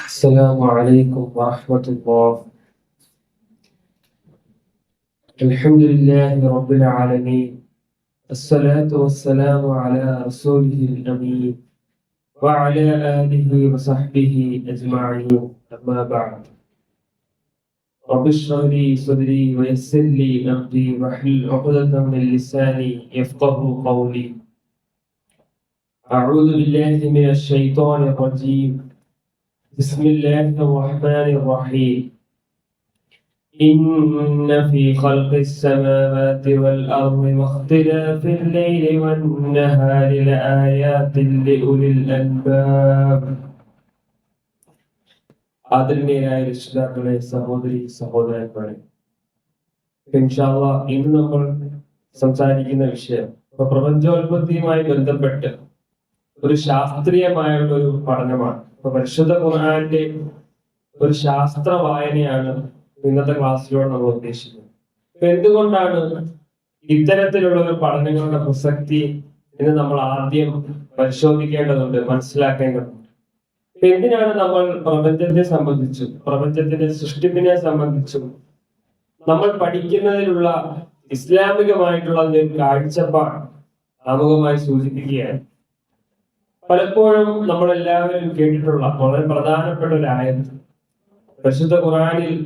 السلام عليكم ورحمة الله. الحمد لله رب العالمين، الصلاة والسلام على رسوله الأمين وعلى آله وصحبه أجمعين، أما بعد. رب اشرح لي صدري ويسر لي أمري واحلل عقدة من لساني يفقه قولي. أعوذ بالله من الشيطان الرجيم. بسم الله الرحمن الرحيم. إن في خلق السماوات والأرض واختلاف الليل والنهار لآيات لأولي الألباب. ആദരണീയരായ രക്ഷിതാക്കളെ, സഹോദരി സഹോദരന്മാരെ, ഇൻഷാ അല്ലാഹ് ഇന്ന് നമ്മൾ സംസാരിക്കുന്ന വിഷയം പ്രപഞ്ചോൽപത്തിയുമായി ബന്ധപ്പെട്ട് ഒരു ശാസ്ത്രീയമായുള്ള ഒരു പഠനമാണ്. പരിശുദ്ധ ഖുർആന്റെ ഒരു ശാസ്ത്ര വായനയാണ് ഇന്നത്തെ ക്ലാസ്സിലൂടെ നമ്മൾ ഉദ്ദേശിക്കുന്നത്. എന്തുകൊണ്ടാണ് ഇത്തരത്തിലുള്ള ഒരു പഠനങ്ങളുടെ പ്രസക്തി എന്ന് നമ്മൾ ആദ്യം പരിശോധിക്കേണ്ടതുണ്ട്, മനസ്സിലാക്കേണ്ടതുണ്ട്. എന്തിനാണ് നമ്മൾ പ്രപഞ്ചത്തെ സംബന്ധിച്ചും പ്രപഞ്ചത്തിന്റെ സൃഷ്ടിപ്പിനെ സംബന്ധിച്ചും നമ്മൾ പഠിക്കുന്നതിലുള്ള ഇസ്ലാമികമായിട്ടുള്ള ഒരു കാഴ്ചപ്പാട് ആമുഖമായി സൂചിപ്പിക്കുകയാണ്. പലപ്പോഴും നമ്മളെല്ലാവരും കേട്ടിട്ടുള്ള വളരെ പ്രധാനപ്പെട്ട ഒരു ആയത്ത് പരിശുദ്ധ ഖുർആനിൽ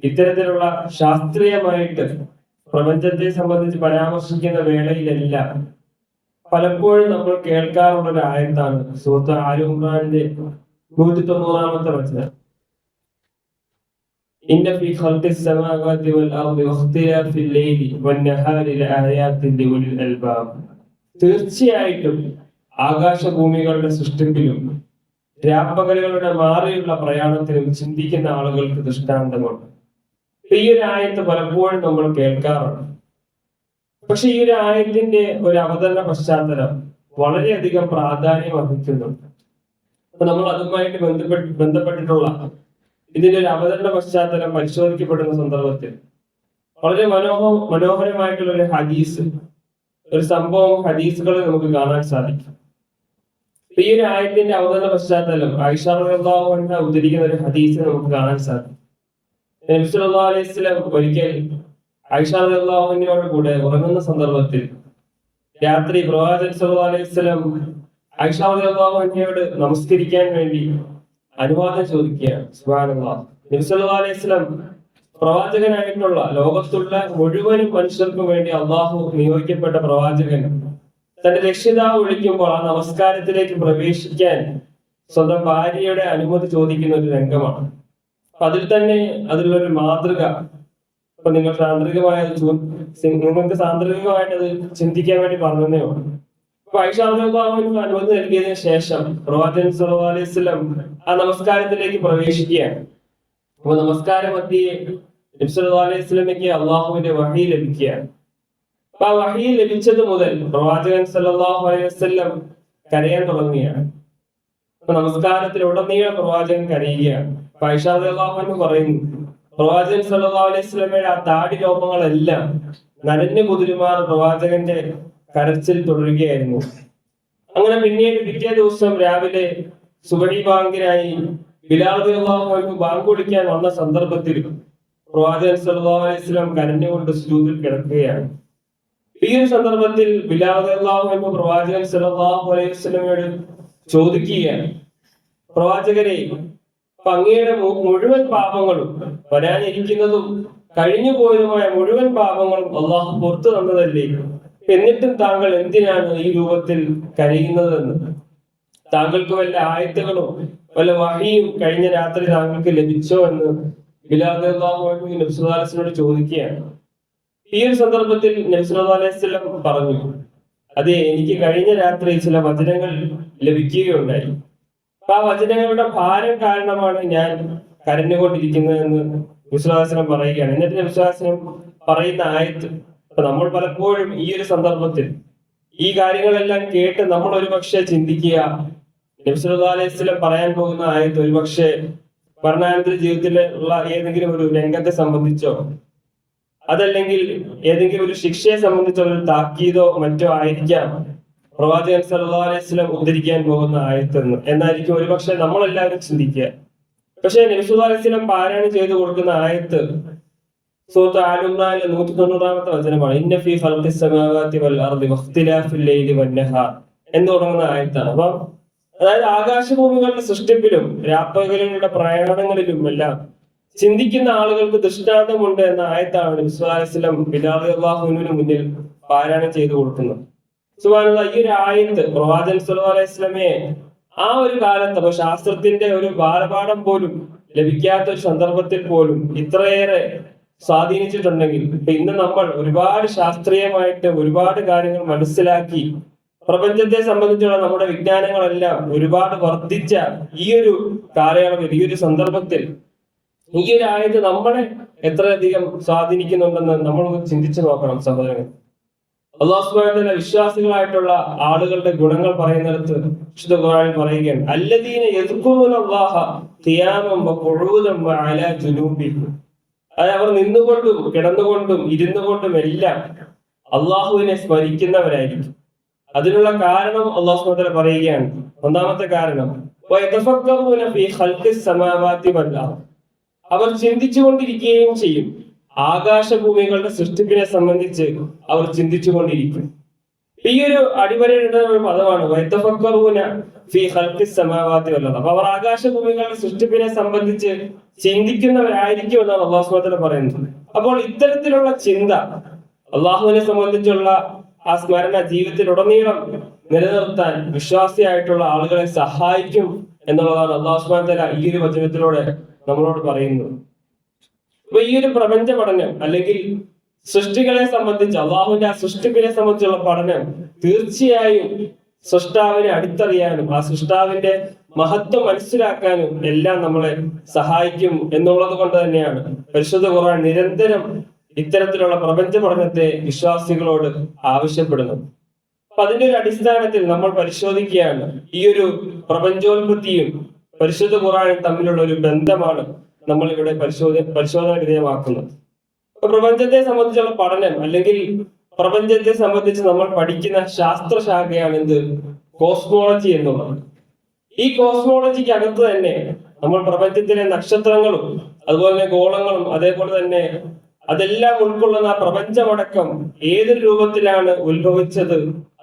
ഇത്തരത്തിലുള്ള ശാസ്ത്രീയമായിട്ട് പ്രപഞ്ചത്തെ സംബന്ധിച്ച് പരാമർശിക്കുന്ന വേളയിലെല്ലാം പലപ്പോഴും നമ്മൾ കേൾക്കാറുള്ള ഒരു ആയത്താണ് സൂറത്ത് ആലി ഇംറാനിന്റെ 190-ാമത്തെ വചനം. ഇന്ന ഫീ ഖൽഖിസ് സമാവാതി വൽ അർദി വഖ്തിലാഫിൽ ലൈലി വന്നഹാരി ലആയാതിൻ ലിഉലിൽ അൽബാബ്. തീർച്ചയായിട്ടും ആകാശഭൂമികളുടെ സൃഷ്ടിപ്പിലും രാപ്പകലുകളുടെ മാറിയുള്ള പ്രയാണത്തിലും ചിന്തിക്കുന്ന ആളുകൾക്ക് ദൃഷ്ടാന്തമുണ്ട്. ഈ ഒരു ആയത്ത് പലപ്പോഴും നമ്മൾ കേൾക്കാറുണ്ട്. പക്ഷെ ഈ ഒരു ആയത്തിന്റെ ഒരു അവതരണ പശ്ചാത്തലം വളരെയധികം പ്രാധാന്യം അർഹിക്കുന്നുണ്ട്. അപ്പൊ നമ്മൾ അതുമായിട്ട് ബന്ധപ്പെട്ടിട്ടുള്ള ഇതിന്റെ ഒരു അവതരണ പശ്ചാത്തലം പരിശോധിക്കപ്പെടുന്ന സന്ദർഭത്തിൽ വളരെ മനോഹരമായിട്ടുള്ള ഒരു ഹദീസ്, ഒരു സംഭവം ഹദീസുകളിൽ നമുക്ക് കാണാൻ സാധിക്കും. ഈ ഒരു ആയത്തിന്റെ അവതരണ പശ്ചാത്തലം ആയിഷ റളിയല്ലാഹു അൻഹ ഉദ്ധരിക്കുന്ന ഒരു ഹദീസ് നമുക്ക് കാണാൻ സാധിക്കും. നബി സല്ലല്ലാഹു അലൈഹി വസല്ലം ഒരിക്കൽ ആയിഷ റളിയല്ലാഹു അൻഹയോട് കൂടെ ഉറങ്ങുന്ന സന്ദർഭത്തിൽ രാത്രി പ്രവാചകൻ സല്ലല്ലാഹു അലൈഹി വസല്ലം ആയിഷ റളിയല്ലാഹു അൻഹയോട് നമസ്കരിക്കാൻ വേണ്ടി അനുവാദം ചോദിക്കുകയാണ്. സുബ്ഹാനല്ലാഹ്. നബി സല്ലല്ലാഹു അലൈഹി വസല്ലം പ്രവാചകനായിട്ടുള്ള ലോകത്തുള്ള മുഴുവൻ മനുഷ്യർക്കും വേണ്ടി അള്ളാഹു നിയോഗിക്കപ്പെട്ട പ്രവാചകൻ തന്റെ രക്ഷിതാവ് വിളിക്കുമ്പോൾ ആ നമസ്കാരത്തിലേക്ക് പ്രവേശിക്കാൻ സ്വന്തം ഭാര്യയുടെ അനുമതി ചോദിക്കുന്ന ഒരു രംഗമാണ്. അപ്പൊ അതിൽ തന്നെ അതിലുള്ളൊരു മാതൃക ഇപ്പൊ നിങ്ങൾക്ക് സാന്ദർഭികമായിട്ട് അത് ചിന്തിക്കാൻ വേണ്ടി പറഞ്ഞതേ ഉള്ളൂ. അപ്പൊ ആയിഷ റളിയല്ലാഹു അൻഹ അനുമതി നൽകിയതിനു ശേഷം പ്രവാചകൻ സല്ലല്ലാഹു അലൈഹി വസല്ലം ആ നമസ്കാരത്തിലേക്ക് പ്രവേശിക്കുകയാണ്. അപ്പൊ നമസ്കാര മധ്യേ നബി സല്ലല്ലാഹു അലൈഹി വസല്ലമയ്ക്ക് അള്ളാഹുവിന്റെ വഹി ലഭിക്കുകയാണ്. അപ്പൊ ആ വഹി ലഭിച്ചത് മുതൽ പ്രവാചകൻ സല്ലല്ലാഹു അലൈഹി വസല്ലം കരയാൻ തുടങ്ങുകയാണ്. അപ്പൊ നമസ്കാരത്തിലുടനീളം പ്രവാചകൻ കരയുകയാണ്. അപ്പൊ ആയിഷ റളിയല്ലാഹു അൻഹ പറയുന്നു, പ്രവാചകൻ സല്ലല്ലാഹു അലൈഹി വസല്ലമയുടെ ആ താടി രോമങ്ങളെല്ലാം നനഞ്ഞു കുതിരുമാർ പ്രവാചകന്റെ കരച്ചിൽ തുടരുകയായിരുന്നു. അങ്ങനെ പിന്നീട് പിറ്റേ ദിവസം രാവിലെ സുബഹി ബാങ്കിനായി ബിലാൽ റളിയല്ലാഹു അൻഹു ബാങ്ക് വിളിക്കാൻ വന്ന സന്ദർഭത്തിൽ പ്രവാചകൻ സല്ലല്ലാഹു അലൈഹി വസല്ലം കരഞ്ഞുകൊണ്ട് സുജൂദിൽ കിടക്കുകയാണ്. ഈ ഒരു സന്ദർഭത്തിൽ ബിലാൽ റളിയല്ലാഹു അൻഹു പ്രവാചകൻ സല്ലല്ലാഹു അലൈഹി വസല്ലമയോട് ചോദിക്കുകയാണ്, പ്രവാചകരെ, അങ്ങയുടെ മുഴുവൻ പാപങ്ങളും വരാനിരിക്കുന്നതും കഴിഞ്ഞു പോയതുമായ മുഴുവൻ പാപങ്ങളും അള്ളാഹു പുറത്തു തന്നതല്ലേ, എന്നിട്ടും താങ്കൾ എന്തിനാണ് ഈ രൂപത്തിൽ കരയുന്നതെന്ന്? താങ്കൾക്ക് വല്ല ആയത്തുകളോ വല്ല വഹിയും കഴിഞ്ഞ രാത്രി താങ്കൾക്ക് ലഭിച്ചോ എന്ന് ബിലാൽ റളിയല്ലാഹു അൻഹു നബി സല്ലല്ലാഹു അലൈഹി വസല്ലമയോട് ചോദിക്കുകയാണ്. ഈ ഒരു സന്ദർഭത്തിൽ നബി സല്ലല്ലാഹു അലൈഹി വസല്ലം പറഞ്ഞു, അതെ, എനിക്ക് കഴിഞ്ഞ രാത്രി ചില വചനങ്ങൾ ലഭിക്കുകയുണ്ടായി. അപ്പൊ ആ വചനങ്ങളുടെ ഭാരം കാരണമാണ് ഞാൻ കരഞ്ഞുകൊണ്ടിരിക്കുന്നതെന്ന് നബി സല്ലല്ലാഹു അലൈഹി വസല്ലം പറയുകയാണ്. എന്നിട്ട് നബി സല്ലല്ലാഹു അലൈഹി വസല്ലം പറയുന്ന ആയത്ത്, അപ്പൊ നമ്മൾ പലപ്പോഴും ഈ ഒരു സന്ദർഭത്തിൽ ഈ കാര്യങ്ങളെല്ലാം കേട്ട് നമ്മൾ ഒരുപക്ഷെ ചിന്തിക്കുക, നബി സല്ലല്ലാഹു അലൈഹി വസല്ലം പറയാൻ പോകുന്ന ആയത്ത് ഒരുപക്ഷെ മരണാനന്തര ജീവിതത്തിലുള്ള ഏതെങ്കിലും ഒരു രംഗത്തെ സംബന്ധിച്ചോ അതല്ലെങ്കിൽ ഏതെങ്കിലും ഒരു ശിക്ഷയെ സംബന്ധിച്ചുള്ള ഒരു താക്കീതോ മറ്റോ ആയിരിക്കാം പ്രവാചകൻ സല്ലല്ലാഹു അലൈഹി വസല്ലം ഉദ്ധരിക്കാൻ പോകുന്ന ആയത്തെന്ന് എന്നായിരിക്കും ഒരുപക്ഷെ നമ്മളെല്ലാവരും ചിന്തിക്കുക. പക്ഷെ നബി സല്ലല്ലാഹു അലൈഹി വസല്ലം പാരായണം ചെയ്തു കൊടുക്കുന്ന ആയത്ത് സൂറത്ത് ആൽ ഇംറാനിലെ 190-ാമത്തെ വചനമാണ്. ഇന്ന ഫീ ഖൽഖിസ് സമാവാതി വൽ അർദി വഖ്തിലാഫിൽ ലൈലി വന്നഹാർ എന്ന് തുടങ്ങുന്ന ആയത്താണ്. അപ്പം അതായത് ആകാശഭൂമികളുടെ സൃഷ്ടിപ്പിലും രാപ്പകലുകളുടെ പ്രയാണങ്ങളിലും എല്ലാം ചിന്തിക്കുന്ന ആളുകൾക്ക് ദൃഷ്ടാന്തമുണ്ട് എന്ന ആയത്താണ് നബി സല്ലല്ലാഹു അലൈഹി വസല്ലം ബിലാൽ റളിയല്ലാഹു അൻഹുവിന് മുന്നിൽ പാരായണം ചെയ്തു കൊടുക്കുന്നത്. സുബ്ഹാനല്ലാഹ്, ഈ ഒരു ആയത്ത് പ്രവാചകൻ സല്ലല്ലാഹു അലൈഹി വസല്ലമയെ ആ ഒരു കാലത്ത്, അപ്പൊ ശാസ്ത്രത്തിന്റെ ഒരു ബാലപാഠം പോലും ലഭിക്കാത്ത ഒരു സന്ദർഭത്തിൽ പോലും ഇത്രയേറെ സ്വാധീനിച്ചിട്ടുണ്ടെങ്കിൽ ഇന്ന് നമ്മൾ ഒരുപാട് ശാസ്ത്രീയമായിട്ട് ഒരുപാട് കാര്യങ്ങൾ മനസ്സിലാക്കി പ്രപഞ്ചത്തെ സംബന്ധിച്ചുള്ള നമ്മുടെ വിജ്ഞാനങ്ങളെല്ലാം ഒരുപാട് വർദ്ധിച്ച ഈ ഒരു കാലയളവിൽ, ഈ ഒരു സന്ദർഭത്തിൽ ഈ ഒരു ആയത്ത് നമ്മളെ എത്രയധികം സ്വാധീനിക്കുന്നുണ്ടെന്ന് നമ്മളൊന്ന് ചിന്തിച്ചു നോക്കണം സഹോദരങ്ങൾ. അല്ലാഹു സുബ്ഹാനഹു വ തആല വിശ്വാസികളായിട്ടുള്ള ആളുകളുടെ ഗുണങ്ങൾ പറയുന്നിടത്ത് വിശുദ്ധ ഖുർആനിൽ പറയുകയാണ്, അല്ലദീന യദ്കുറൂനല്ലാഹ ഖിയാമൻ വഖുഊദൻ വഅലാ ജുനൂബിഹിം. അതായത് അവർ നിന്നുകൊണ്ടും കിടന്നുകൊണ്ടും ഇരുന്നുകൊണ്ടും എല്ലാം അള്ളാഹുവിനെ സ്മരിക്കുന്നവരായിരിക്കും. അതിനുള്ള കാരണം അല്ലാഹു സുബ്ഹാനഹു വ തആല പറയുകയാണ്. ഒന്നാമത്തെ കാരണം വയതഫക്കറൂന ഫീ ഖൽഖിസ് സമാവാതി വൽ അർദ്. അവർ ചിന്തിച്ചുകൊണ്ടിരിക്കുകയും ചെയ്യും. ആകാശഭൂമികളുടെ സൃഷ്ടിപ്പിനെ സംബന്ധിച്ച് അവർ ചിന്തിച്ചുകൊണ്ടിരിക്കും. ഈ ഒരു അടിവരയിടുന്ന ഒരു പദമാണ് വയതഫക്കറൂന ഫീ ഖൽഖിസ് സമാവാതി വൽ അർദ്. അപ്പൊ അവർ ആകാശഭൂമികളുടെ സൃഷ്ടിപ്പിനെ സംബന്ധിച്ച് ചിന്തിക്കുന്നവരായിരിക്കും എന്നാണ് അല്ലാഹു സുബ്ഹാനഹു വ തആല പറയുന്നത്. അപ്പോൾ ഇത്തരത്തിലുള്ള ചിന്ത, അള്ളാഹുവിനെ സംബന്ധിച്ചുള്ള ആ സ്മരണ ജീവിതത്തിലുടനീളം നിലനിർത്താൻ വിശ്വാസിയായിട്ടുള്ള ആളുകളെ സഹായിക്കും എന്നുള്ളതാണ് അല്ലാഹു സുബ്ഹാനഹു വ തആല ഈ ഒരു വചനത്തിലൂടെ നമ്മളോട് പറയുന്നത്. അപ്പൊ ഈ ഒരു പ്രപഞ്ച പഠനം അല്ലെങ്കിൽ സൃഷ്ടികളെ സംബന്ധിച്ച്, അള്ളാഹുവിന്റെ ആ സൃഷ്ടിപ്പിനെ സംബന്ധിച്ചുള്ള പഠനം തീർച്ചയായും സൃഷ്ടാവിനെ അടുത്തറിയാനും ആ സൃഷ്ടാവിന്റെ മഹത്വം മനസ്സിലാക്കാനും എല്ലാം നമ്മളെ സഹായിക്കും എന്നുള്ളത് കൊണ്ട് തന്നെയാണ് പരിശുദ്ധ ഖുർആൻ നിരന്തരം ഇത്തരത്തിലുള്ള പ്രപഞ്ച പഠനത്തെ വിശ്വാസികളോട് ആവശ്യപ്പെടുന്നത്. അപ്പൊ അതിന്റെ ഒരു അടിസ്ഥാനത്തിൽ നമ്മൾ പരിശോധിക്കുകയാണ് ഈ ഒരു പ്രപഞ്ചോൽപത്തിയും പരിശുദ്ധ ഖുർആനും തമ്മിലുള്ള ഒരു ബന്ധമാണ് നമ്മൾ ഇവിടെ പരിശോധന വിധേയമാക്കുന്നത്. അപ്പൊ പ്രപഞ്ചത്തെ സംബന്ധിച്ചുള്ള പഠനം അല്ലെങ്കിൽ പ്രപഞ്ചത്തെ സംബന്ധിച്ച് നമ്മൾ പഠിക്കുന്ന ശാസ്ത്രശാഖയാണ് എന്ത്? കോസ്മോളജി എന്നുള്ളത്. ഈ കോസ്മോളജിക്ക് അകത്ത് തന്നെ നമ്മൾ പ്രപഞ്ചത്തിലെ നക്ഷത്രങ്ങളും അതുപോലെ തന്നെ ഗോളങ്ങളും അതേപോലെ തന്നെ അതെല്ലാം ഉൾക്കൊള്ളുന്ന പ്രപഞ്ചമടക്കം ഏതൊരു രൂപത്തിലാണ് ഉത്ഭവിച്ചത്,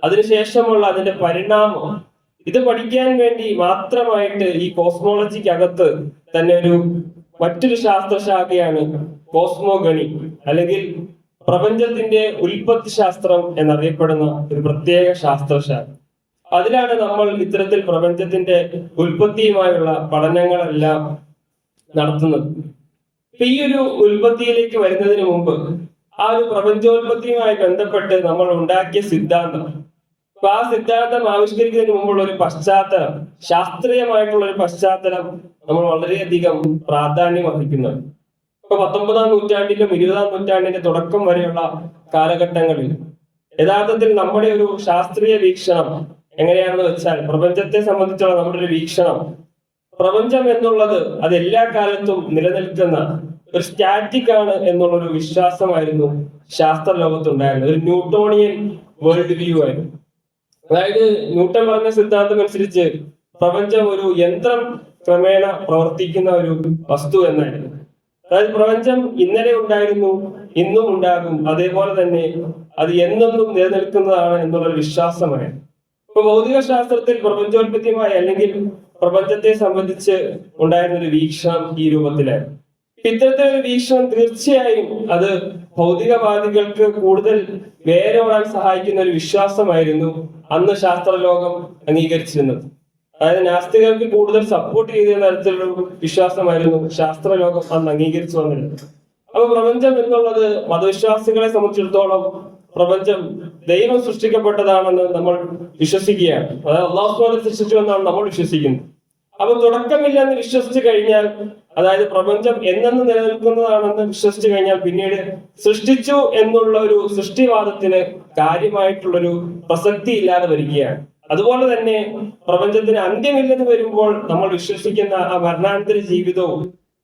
അതിനുശേഷമുള്ള അതിന്റെ പരിണാമം, ഇത് പഠിക്കാൻ വേണ്ടി മാത്രമായിട്ട് ഈ കോസ്മോളജിക്ക് അകത്ത് തന്നെ മറ്റൊരു ശാസ്ത്രശാഖയാണ് കോസ്മോഗണി അല്ലെങ്കിൽ പ്രപഞ്ചത്തിന്റെ ഉൽപ്പത്തി ശാസ്ത്രം എന്നറിയപ്പെടുന്ന ഒരു പ്രത്യേക ശാസ്ത്രശാഖ. അതിലാണ് നമ്മൾ ഇത്തരത്തിൽ പ്രപഞ്ചത്തിന്റെ ഉൽപ്പത്തിയുമായുള്ള പഠനങ്ങളെല്ലാം നടത്തുന്നത്. ഈ ഒരു ഉൽപ്പത്തിയിലേക്ക് വരുന്നതിന് മുമ്പ് ആ ഒരു പ്രപഞ്ചോൽപത്തിയുമായി ബന്ധപ്പെട്ട് നമ്മൾ ഉണ്ടാക്കിയ സിദ്ധാന്തം, അപ്പൊ ആ സിദ്ധാന്തം ആവിഷ്കരിക്കുന്നതിന് മുമ്പുള്ള ഒരു പശ്ചാത്തലം, ശാസ്ത്രീയമായിട്ടുള്ള ഒരു പശ്ചാത്തലം നമ്മൾ വളരെയധികം പ്രാധാന്യം അർഹിക്കുന്നുണ്ട്. ഇപ്പൊ 19-ാം നൂറ്റാണ്ടിലും 20-ാം നൂറ്റാണ്ടിന്റെ തുടക്കം വരെയുള്ള കാലഘട്ടങ്ങളിൽ യഥാർത്ഥത്തിൽ നമ്മുടെ ഒരു ശാസ്ത്രീയ വീക്ഷണം എങ്ങനെയാണെന്ന് വെച്ചാൽ, പ്രപഞ്ചത്തെ സംബന്ധിച്ചുള്ള നമ്മുടെ ഒരു വീക്ഷണം, പ്രപഞ്ചം എന്നുള്ളത് അത് എല്ലാ കാലത്തും നിലനിൽക്കുന്ന ഒരു സ്റ്റാറ്റിക് ആണ് എന്നുള്ളൊരു വിശ്വാസമായിരുന്നു ശാസ്ത്ര ലോകത്തുണ്ടായിരുന്നത്. ഒരു ന്യൂട്ടോണിയൻ വേൾഡ് വ്യൂ ആയിരുന്നു. അതായത് ന്യൂട്ടൺ പറഞ്ഞ സിദ്ധാന്തം അനുസരിച്ച് പ്രപഞ്ചം ഒരു യന്ത്രം ക്രമേണ പ്രവർത്തിക്കുന്ന ഒരു വസ്തു എന്നായിരുന്നു. അതായത് പ്രപഞ്ചം ഇന്നലെ ഉണ്ടായിരുന്നു, ഇന്നും ഉണ്ടാകും, അതേപോലെ തന്നെ അത് എന്നെന്നും നിലനിൽക്കുന്നതാണ് എന്നുള്ളൊരു വിശ്വാസമായിരുന്നു. ഇപ്പൊ ഭൗതിക ശാസ്ത്രത്തിൽ പ്രപഞ്ചോൽപത്തിയുമായി അല്ലെങ്കിൽ പ്രപഞ്ചത്തെ സംബന്ധിച്ച് ഉണ്ടായിരുന്ന ഒരു വീക്ഷണം ഈ രൂപത്തിലായിരുന്നു. ഇത്തരത്തിലൊരു വീക്ഷണം തീർച്ചയായും അത് ഭൗതികവാദികൾക്ക് കൂടുതൽ വേരോടാൻ സഹായിക്കുന്ന ഒരു വിശ്വാസമായിരുന്നു അന്ന് ശാസ്ത്രലോകം അംഗീകരിച്ചിരുന്നത്. അതായത് നാസ്തികർക്ക് കൂടുതൽ സപ്പോർട്ട് ചെയ്ത തരത്തിലുള്ള വിശ്വാസമായിരുന്നു ശാസ്ത്രലോകം അന്ന് അംഗീകരിച്ചു വന്നിരുന്നത്. അപ്പൊ പ്രപഞ്ചം എന്നുള്ളത് മതവിശ്വാസികളെ സംബന്ധിച്ചിടത്തോളം പ്രപഞ്ചം ദൈവം സൃഷ്ടിക്കപ്പെട്ടതാണെന്ന് നമ്മൾ വിശ്വസിക്കുകയാണ്. അതായത് അല്ലാഹു സൃഷ്ടിച്ചു എന്നാണ് നമ്മൾ വിശ്വസിക്കുന്നത്. അപ്പൊ തുടക്കമില്ലെന്ന് വിശ്വസിച്ചു കഴിഞ്ഞാൽ, അതായത് പ്രപഞ്ചം എന്നെന്ന് നിലനിൽക്കുന്നതാണെന്ന് വിശ്വസിച്ചു കഴിഞ്ഞാൽ പിന്നീട് സൃഷ്ടിച്ചു എന്നുള്ള ഒരു സൃഷ്ടിവാദത്തിന് കാര്യമായിട്ടുള്ളൊരു പ്രസക്തി ഇല്ലാതെ വരികയാണ്. അതുപോലെ തന്നെ പ്രപഞ്ചത്തിന് അന്ത്യമില്ലെന്ന് വരുമ്പോൾ നമ്മൾ വിശ്വസിക്കുന്ന ആ മരണാനന്തര ജീവിതവും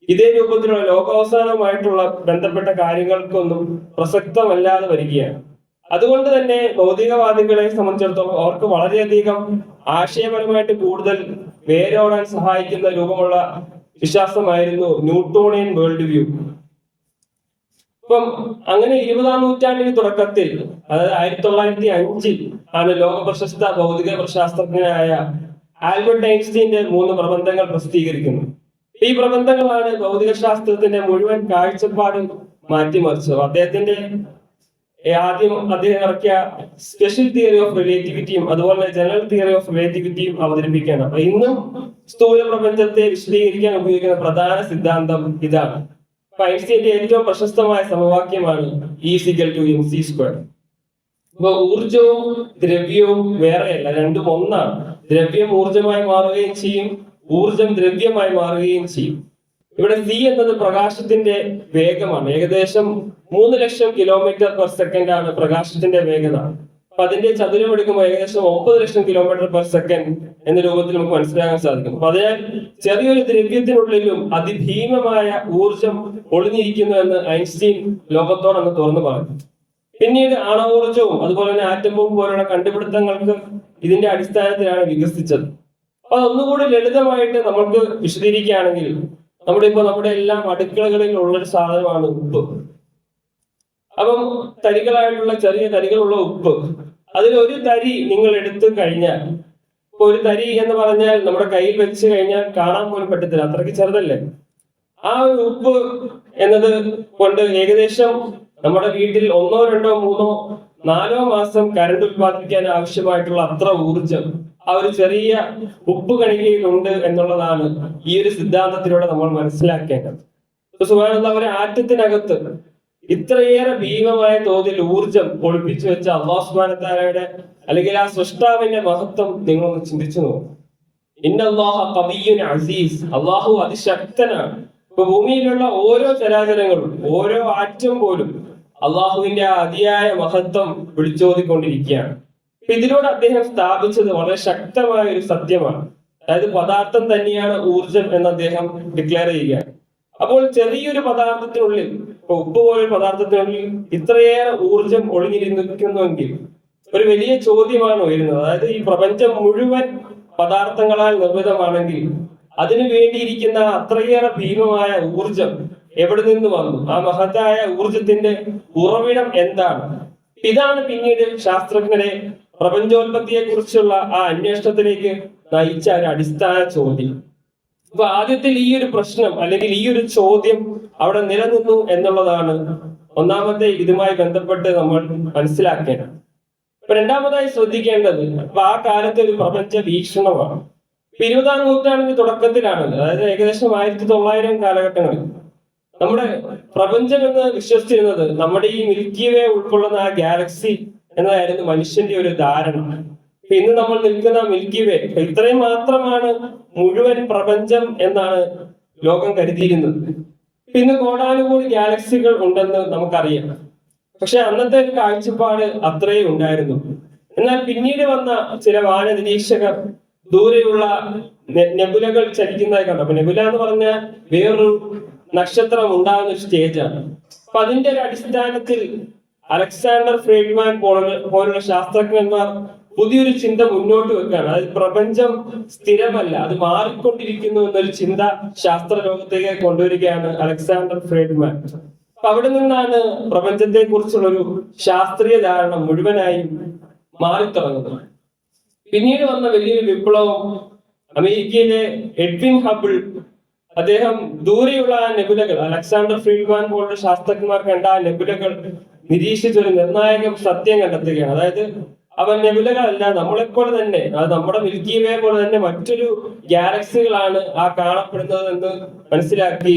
ഇതേ രൂപത്തിലുള്ള ലോകാവസാനവുമായിട്ടുള്ള ബന്ധപ്പെട്ട കാര്യങ്ങൾക്കൊന്നും പ്രസക്തമല്ലാതെ വരികയാണ്. അതുകൊണ്ട് തന്നെ ഭൗതികവാദികളെ സംബന്ധിച്ചിടത്തോളം അവർക്ക് വളരെയധികം ആശയപരമായിട്ട് കൂടുതൽ വേരോടാൻ സഹായിക്കുന്ന രൂപമുള്ള വിശ്വാസമായിരുന്നു ന്യൂട്ടോണിയൻ വേൾഡ് വ്യൂ. ഇപ്പം അങ്ങനെ 20-ാം നൂറ്റാണ്ടിന് തുടക്കത്തിൽ, അതായത് 1905 ആണ് ലോക പ്രശസ്ത ഭൗതിക ശാസ്ത്രജ്ഞനായ ആൽബർട്ട് ഐൻസ്റ്റീന്റെ 3 പ്രബന്ധങ്ങൾ പ്രസിദ്ധീകരിക്കുന്നത്. ഈ പ്രബന്ധങ്ങളാണ് ഭൗതിക ശാസ്ത്രത്തിന്റെ മുഴുവൻ കാഴ്ചപ്പാടും മാറ്റിമറിച്ചത്. ആദ്യം അദ്ദേഹം ഇറക്കിയ സ്പെഷ്യൽ തിയറി ഓഫ് റിലേറ്റിവിറ്റിയും അതുപോലെ ജനറൽ തിയറി ഓഫ് റിലേറ്റിവിറ്റിയും അവതരിപ്പിക്കുകയാണ്. അപ്പൊ ഇന്നും സ്ഥൂല പ്രപഞ്ചത്തെ വിശദീകരിക്കാൻ ഉപയോഗിക്കുന്ന പ്രധാന സിദ്ധാന്തം ഇതാണ്. ഐൻസ്റ്റീന്റെ ഏറ്റവും പ്രശസ്തമായ സമവാക്യമാണ് E=mc². അപ്പൊ ഊർജവും ദ്രവ്യവും വേറെയല്ല, രണ്ടും ഒന്നാണ്. ദ്രവ്യം ഊർജമായി മാറുകയും ചെയ്യും, ഊർജം ദ്രവ്യമായി മാറുകയും ചെയ്യും. ഇവിടെ c എന്നത് പ്രകാശത്തിന്റെ വേഗമാണ്. ഏകദേശം 3 ലക്ഷം km/s ആണ് പ്രകാശത്തിന്റെ വേഗത. അപ്പൊ അതിന്റെ ചതുരം എടുക്കുമ്പോൾ ഏകദേശം 9 ലക്ഷം km/s എന്ന രൂപത്തിൽ നമുക്ക് മനസ്സിലാക്കാൻ സാധിക്കും. അപ്പൊ അതിനാൽ ചെറിയൊരു ദ്രവ്യത്തിനുള്ളിലും അതിഭീമമായ ഊർജം ഒളിഞ്ഞിരിക്കുന്നു എന്ന് ഐൻസ്റ്റീൻ ലോകത്തോടൊന്ന് തുറന്നു പറഞ്ഞു. പിന്നീട് ആണവോർജവും അതുപോലെ തന്നെ ആറ്റം ബോംബ് പോലുള്ള കണ്ടുപിടുത്തങ്ങൾക്ക് ഇതിന്റെ അടിസ്ഥാനത്തിലാണ് വികസിച്ചത്. അപ്പൊ അതൊന്നുകൂടി ലളിതമായിട്ട് നമുക്ക് വിശദീകരിക്കുകയാണെങ്കിൽ, നമ്മുടെ എല്ലാം അടുക്കളകളിൽ ഉള്ളൊരു സാധനമാണ് ഉപ്പ്. അപ്പം തരികളായിട്ടുള്ള ചെറിയ തരികളുള്ള ഉപ്പ്, അതിൽ ഒരു തരി നിങ്ങൾ എടുത്തു കഴിഞ്ഞാൽ, ഇപ്പൊ ഒരു തരി എന്ന് പറഞ്ഞാൽ നമ്മുടെ കയ്യിൽ വെച്ച് കഴിഞ്ഞാൽ കാണാൻ പോലും പറ്റത്തില്ല, അത്രയ്ക്ക് ചെറുതല്ലേ. ആ ഒരു ഉപ്പ് എന്നത് കൊണ്ട് ഏകദേശം നമ്മുടെ വീട്ടിൽ 1, 2, 3, 4 മാസം കറണ്ട് ഉത്പാദിപ്പിക്കാൻ ആവശ്യമായിട്ടുള്ള അത്ര ഊർജം ആ ഒരു ചെറിയ ഉപ്പ് കണികയിലുണ്ട് എന്നുള്ളതാണ് ഈ ഒരു സിദ്ധാന്തത്തിലൂടെ നമ്മൾ മനസ്സിലാക്കേണ്ടത്. സുബ്ഹാനല്ലാഹ്, ഒരു ആറ്റത്തിനകത്ത് ഇത്രയേറെ ഭീമമായ തോതിൽ ഊർജം ഒളിപ്പിച്ചു വെച്ച അല്ലാഹു സുബ്ഹാനഹു തആലയുടെ അല്ലെങ്കിൽ ആ സൃഷ്ടാവിന്റെ മഹത്വം നിങ്ങളൊന്ന് ചിന്തിച്ചു നോക്കും. ഇന്നല്ലാഹ ഖവിയ്യുൻ അസീസ്, അല്ലാഹു അതിശക്തനാണ്. ഇപ്പൊ ഭൂമിയിലുള്ള ഓരോ ചരാചരങ്ങളും ഓരോ ആറ്റം പോലും അള്ളാഹുവിന്റെ അതിയായ മഹത്വം വിളിച്ചോതിക്കൊണ്ടിരിക്കുകയാണ്. ഇതിലൂടെ അദ്ദേഹം സ്ഥാപിച്ചത് വളരെ ശക്തമായ ഒരു സത്യമാണ്. അതായത് പദാർത്ഥം തന്നെയാണ് ഊർജം എന്ന് അദ്ദേഹം ഡിക്ലെയർ ചെയ്യുകയാണ്. അപ്പോൾ ചെറിയൊരു പദാർത്ഥത്തിനുള്ളിൽ, ഇപ്പൊ ഉപ്പ് പോലൊരു പദാർത്ഥത്തിനുള്ളിൽ ഇത്രയേറെ ഊർജം ഒളിഞ്ഞിരിക്കുന്നുവെങ്കിൽ ഒരു വലിയ ചോദ്യമാണ് ഉയരുന്നത്. അതായത് ഈ പ്രപഞ്ചം മുഴുവൻ പദാർത്ഥങ്ങളാൽ നിർമ്മിതമാണെങ്കിൽ അതിനു വേണ്ടിയിരിക്കുന്ന അത്രയേറെ ഭീമമായ ഊർജം എവിടെ നിന്ന് വന്നു? ആ മഹത്തായ ഊർജത്തിന്റെ ഉറവിടം എന്താണ്? ഇതാണ് പിന്നീട് ശാസ്ത്രജ്ഞരെ പ്രപഞ്ചോൽപത്തിയെ കുറിച്ചുള്ള ആ അന്വേഷണത്തിലേക്ക് നയിച്ച ഒരു അടിസ്ഥാന ചോദ്യം. അപ്പൊ ആദ്യത്തിൽ ഈ ഒരു പ്രശ്നം അല്ലെങ്കിൽ ഈ ഒരു ചോദ്യം അവിടെ നിലനിന്നു എന്നുള്ളതാണ് ഒന്നാമത്തെ ഇതുമായി ബന്ധപ്പെട്ട് നമ്മൾ മനസ്സിലാക്കേണ്ടത്. അപ്പൊ രണ്ടാമതായി ശ്രദ്ധിക്കേണ്ടത് അപ്പൊ ആ കാലത്തെ ഒരു പ്രപഞ്ച വീക്ഷണമാണ്. 20-ാം നൂറ്റാണ്ടിന്റെ തുടക്കത്തിലാണ്, അതായത് ഏകദേശം 1900 കാലഘട്ടങ്ങളിൽ നമ്മുടെ പ്രപഞ്ചം എന്ന് വിശ്വസിച്ചിരുന്നത് നമ്മുടെ ഈ മിൽക്കി വേ ഉൾക്കൊള്ളുന്ന ആ ഗാലക്സി എന്നതായിരുന്നു മനുഷ്യന്റെ ഒരു ധാരണ. ഇന്ന് നമ്മൾ നിൽക്കുന്ന മിൽക്കി വേ ഇത്രയും മാത്രമാണ് മുഴുവൻ പ്രപഞ്ചം എന്നാണ് ലോകം കരുതിയിരുന്നത്. ഇന്ന് കോടാനുകൂടി ഗാലക്സികൾ ഉണ്ടെന്ന് നമുക്കറിയാം. പക്ഷെ അന്നത്തെ ഒരു കാഴ്ചപ്പാട് അത്രയേ ഉണ്ടായിരുന്നു. എന്നാൽ പിന്നീട് വന്ന ചില വാന നിരീക്ഷകർ ദൂരെയുള്ള നെബുലകൾ ചലിക്കുന്നതായി കണ്ടു. അപ്പൊ നെബുല എന്ന് പറഞ്ഞാൽ വേറൊരു നക്ഷത്രം ഉണ്ടാകുന്ന ഒരു സ്റ്റേജാണ്. അപ്പൊ അതിന്റെ ഒരു അടിസ്ഥാനത്തിൽ അലക്സാണ്ടർ ഫ്രീഡ്മാൻ പോലുള്ള ശാസ്ത്രജ്ഞന്മാർ പുതിയൊരു ചിന്ത മുന്നോട്ട് വെക്കുകയാണ്. അതായത് പ്രപഞ്ചം സ്ഥിരമല്ല, അത് മാറിക്കൊണ്ടിരിക്കുന്നു എന്നൊരു ചിന്ത ശാസ്ത്ര ലോകത്തേക്ക് കൊണ്ടുവരികയാണ് അലക്സാണ്ടർ ഫ്രീഡ്മാൻ. അപ്പൊ അവിടെ നിന്നാണ് പ്രപഞ്ചത്തെ കുറിച്ചുള്ള ഒരു ശാസ്ത്രീയ ധാരണ മുഴുവനായും മാറിത്തുടങ്ങുന്നത്. പിന്നീട് വന്ന വലിയൊരു വിപ്ലവം അമേരിക്കയിലെ എഡ്വിൻ ഹബിൾ, അദ്ദേഹം ദൂരെയുള്ള ആ നെബുലകൾ, അലക്സാണ്ടർ ഫ്രീഡ്മാൻ പോലുള്ള ശാസ്ത്രജ്ഞന്മാർ കണ്ട ആ നെബുലകൾ നിരീക്ഷിച്ചൊരു നിർണായക സത്യം കണ്ടെത്തുകയാണ്. അതായത് അവ നെബുലകളല്ല, നമ്മളെപ്പോലെ തന്നെ, അത് നമ്മുടെ മിൽക്കി വേ പോലെ തന്നെ മറ്റൊരു ഗാലക്സികളാണ് ആ കാണപ്പെടുന്നത് എന്ന് മനസ്സിലാക്കി.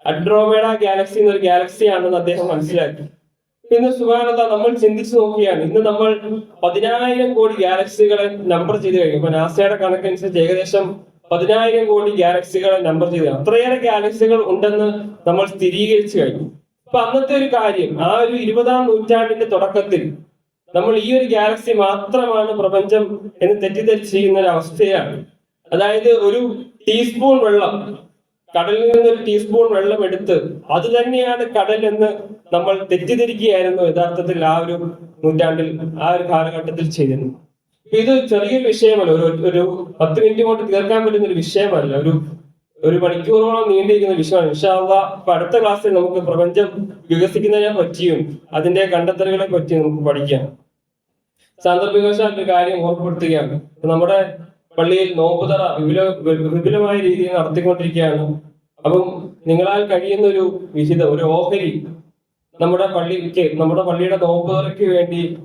അഡ്രോമേഡ ഗാലക്സി എന്നൊരു ഗാലക്സി ആണെന്ന് അദ്ദേഹം മനസ്സിലാക്കി. ഇന്ന് സുബ്ഹാനല്ലാഹ്, നമ്മൾ ചിന്തിച്ചു നോക്കിയാണ്, ഇന്ന് നമ്മൾ 10,000 കോടി ഗാലക്സികളെ നമ്പർ ചെയ്ത് കഴിഞ്ഞു. ഇപ്പൊ നാസയുടെ കണക്കനുസരിച്ച് ഏകദേശം 10,000 കോടി ഗാലക്സികളെ നമ്പർ ചെയ്ത്, അത്രയേറെ ഗാലക്സികൾ ഉണ്ടെന്ന് നമ്മൾ സ്ഥിരീകരിച്ചു കഴിഞ്ഞു. അപ്പൊ അന്നത്തെ ഒരു കാര്യം, ആ ഒരു 20-ാം നൂറ്റാണ്ടിന്റെ തുടക്കത്തിൽ നമ്മൾ ഈ ഒരു ഗാലക്സി മാത്രമാണ് പ്രപഞ്ചം എന്ന് തെറ്റിദ്ധരിച്ച് ചെയ്യുന്ന ഒരു അവസ്ഥയാണ്. അതായത് ഒരു ടീസ്പൂൺ വെള്ളം, കടലിൽ നിന്നൊരു ടീസ്പൂൺ വെള്ളം എടുത്ത് അത് തന്നെയാണ് കടൽ എന്ന് നമ്മൾ തെറ്റിദ്ധരിക്കുകയായിരുന്നു യഥാർത്ഥത്തിൽ ആ ഒരു നൂറ്റാണ്ടിൽ, ആ ഒരു കാലഘട്ടത്തിൽ ചെയ്തിരുന്നു. ഇത് ചെറിയൊരു വിഷയമല്ല, ഒരു 10 മിനിറ്റ് കൊണ്ട് തീർക്കാൻ പറ്റുന്ന ഒരു വിഷയമല്ല. ഒരു മണിക്കൂറോളം നീണ്ടിരിക്കുന്ന വിഷയമാണ്. ഇൻഷാ അല്ലാഹ് ഇപ്പൊ അടുത്ത ക്ലാസ്സിൽ നമുക്ക് പ്രപഞ്ചം വികസിക്കുന്നതിനെ പറ്റിയും അതിന്റെ കണ്ടെത്തലുകളെ പറ്റിയും നമുക്ക് പഠിക്കാം. സാന്ദർഭികവശാൽ ഒരു കാര്യം ഓർമ്മപ്പെടുത്തുകയാണ്. നമ്മുടെ പള്ളിയിൽ നോമ്പുതറ വിപുലമായ രീതിയിൽ നടത്തിക്കൊണ്ടിരിക്കുകയാണ്. അപ്പം നിങ്ങളാൽ കഴിയുന്ന ഒരു വിഹിതം, ഒരു ഓഹരി നമ്മുടെ പള്ളിയുടെ നോമ്പുതറയ്ക്ക് വേണ്ടി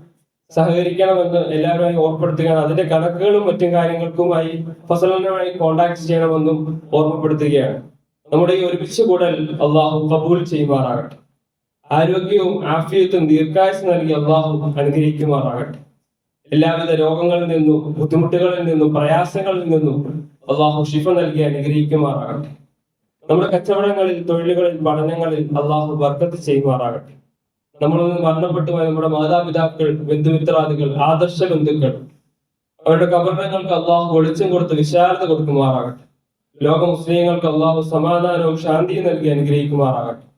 സഹകരിക്കണമെന്ന് എല്ലാവരുമായി ഓർമ്മപ്പെടുത്തുകയാണ്. അതിന്റെ കണക്കുകളും മറ്റും കാര്യങ്ങൾക്കുമായി ഫസലുമായി കോണ്ടാക്ട് ചെയ്യണമെന്നും ഓർമ്മപ്പെടുത്തുകയാണ്. നമ്മുടെ ഈ ഒരുമിച്ച് കൂടൽ അള്ളാഹു കബൂൽ ചെയ്യുമാറാകട്ടെ. ആരോഗ്യവും ആഫിയത്തും ദീർഘായുസ് നൽകി അള്ളാഹു അനുഗ്രഹിക്കുമാറാകട്ടെ. എല്ലാവിധ രോഗങ്ങളിൽ നിന്നും ബുദ്ധിമുട്ടുകളിൽ നിന്നും പ്രയാസങ്ങളിൽ നിന്നും അള്ളാഹു ശിഫ നൽകി അനുഗ്രഹിക്കുമാറാകട്ടെ. നമ്മുടെ കച്ചവടങ്ങളിൽ, തൊഴിലുകളിൽ, പഠനങ്ങളിൽ അള്ളാഹു ബർക്കത്ത് ചെയ്യുമാറാകട്ടെ. നമ്മളിൽ നിന്ന് മരണപ്പെട്ടുപോയ നമ്മുടെ മാതാപിതാക്കൾ, ബന്ധുമിത്രാദികൾ, ആദർശ ബന്ധുക്കൾ, അവരുടെ കബറിടങ്ങൾക്ക് അള്ളാഹു വെളിച്ചം കൊടുത്ത് വിശാലത കൊടുക്കുമാറാകട്ടെ. ലോക മുസ്ലിങ്ങൾക്ക് അള്ളാഹു സമാധാനവും ശാന്തിയും നൽകി അനുഗ്രഹിക്കുമാറാകട്ടെ.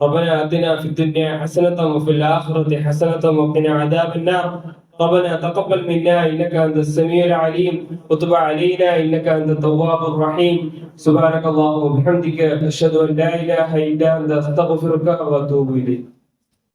ربنا آتنا في الدنيا حسنة وفي الآخرة حسنة وقنا عذاب النار. ربنا تقبل منا إنك أنت السميع العليم وتب علينا إنك أنت التواب الرحيم. سبحانك اللهم وبحمدك أشهد أن لا إله إلا أنت أستغفرك وأتوب إليك.